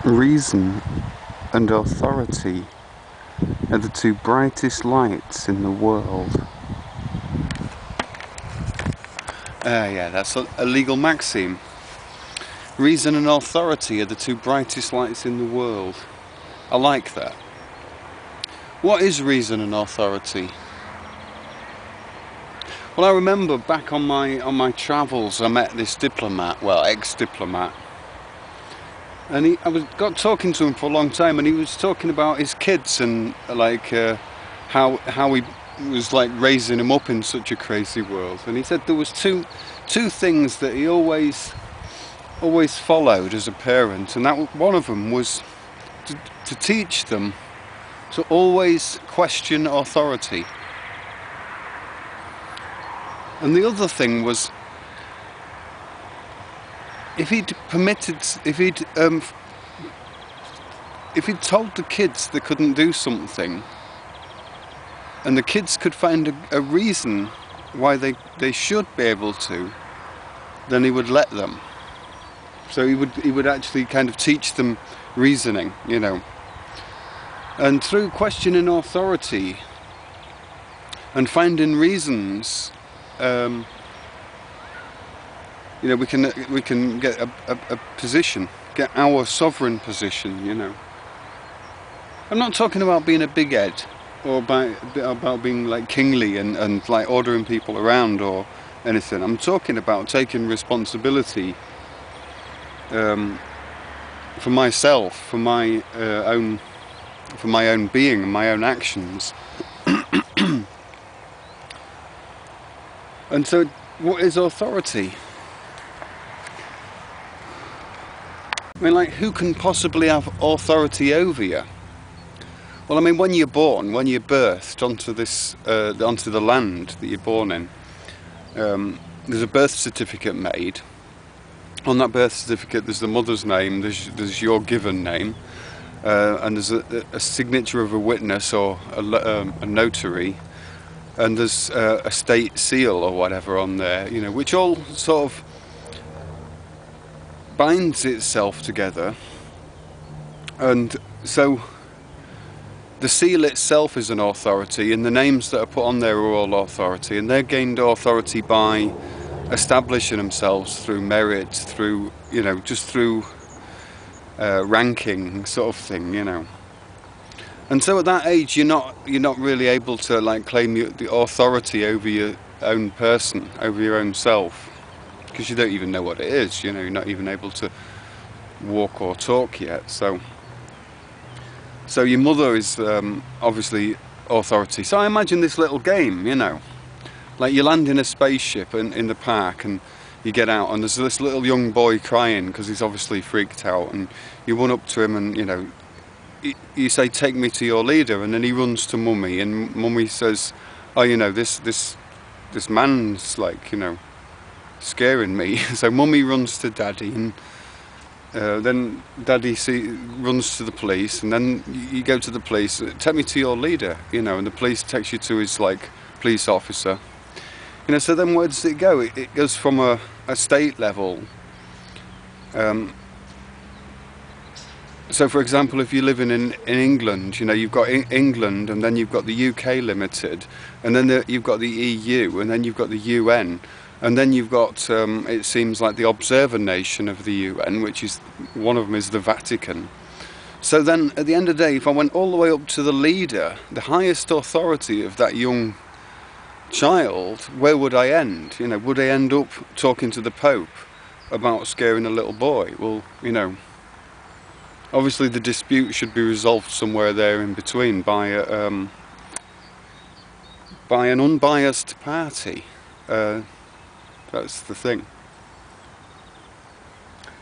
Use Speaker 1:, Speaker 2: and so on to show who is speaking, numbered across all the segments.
Speaker 1: Reason and authority are the two brightest lights in the world. Yeah, that's a legal maxim. Reason and authority are the two brightest lights in the world. I like that. What is reason and authority? Well, I remember back on my travels, I met this diplomat, well, ex-diplomat, and got talking to him for a long time, and he was talking about his kids and like how he was like raising them up in such a crazy world. And he said there was two things that he always followed as a parent, and that one of them was to teach them to always question authority. And the other thing was, if he'd told the kids they couldn't do something, and the kids could find a reason why they should be able to, then he would let them. So he would actually kind of teach them reasoning, you know. And through questioning authority and finding reasons, you know, we can get a position, get our sovereign position, you know. I'm not talking about being a big head or about being like kingly and like ordering people around or anything. I'm talking about taking responsibility for myself, for my own being and my own actions. And so, what is authority? I mean, like, who can possibly have authority over you? Well, I mean, when you're born, when you're birthed onto this, onto the land that you're born in, there's a birth certificate made. On that birth certificate, there's the mother's name, there's your given name, and there's a signature of a witness or a notary. And there's a state seal or whatever on there, you know, which all sort of binds itself together. And so the seal itself is an authority, and the names that are put on there are all authority, and they're gained authority by establishing themselves through merit, through, you know, just through ranking sort of thing, you know. And so at that age, you're not really able to like claim the authority over your own person, over your own self, because you don't even know what it is. You know, you're not even able to walk or talk yet. So your mother is obviously authority. So I imagine this little game, you know, like you land in a spaceship in the park, and you get out, and there's this little young boy crying because he's obviously freaked out, and you run up to him, and you know, you say, "Take me to your leader," and then he runs to Mummy, and Mummy says, "Oh, you know, this man's like, you know, scaring me." So Mummy runs to Daddy, and then Daddy runs to the police, and then you go to the police. "Take me to your leader," you know, and the police takes you to his like police officer. You know, so then where does it go? It goes from a state level. So for example, if you're living in England, you know, you've got England, and then you've got the UK Limited, and then you've got the EU, and then you've got the UN, and then you've got, it seems like the observer nation of the UN, which is, one of them is the Vatican. So then at the end of the day, if I went all the way up to the leader, the highest authority of that young child, where would I end? You know, would I end up talking to the Pope about scaring a little boy? Well, you know, obviously the dispute should be resolved somewhere there in between by an unbiased party. That's the thing.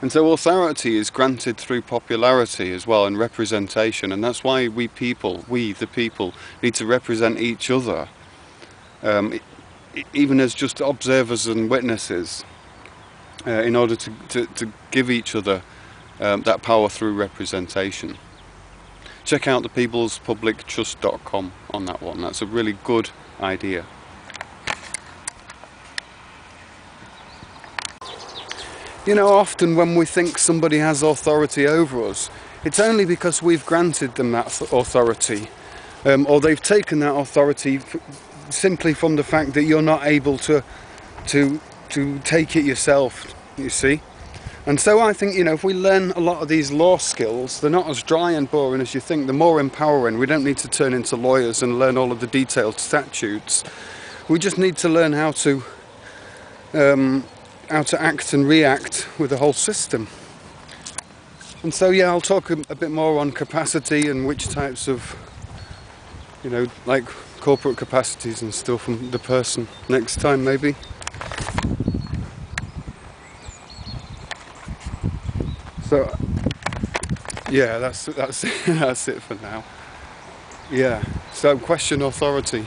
Speaker 1: And so authority is granted through popularity as well, and representation, and that's why we the people, need to represent each other, even as just observers and witnesses, in order to give each other that power through representation. Check out the peoplespublictrust.com on that one. That's a really good idea. You know, often when we think somebody has authority over us, it's only because we've granted them that authority, or they've taken that authority simply from the fact that you're not able to take it yourself, you see. And so I think, you know, if we learn a lot of these law skills, they're not as dry and boring as you think. They're more empowering. We don't need to turn into lawyers and learn all of the detailed statutes. We just need to learn how to act and react with the whole system. And so, yeah, I'll talk a bit more on capacity and which types of, you know, like corporate capacities and stuff from the person next time, maybe. So, yeah, that's it for now. Yeah, so question authority.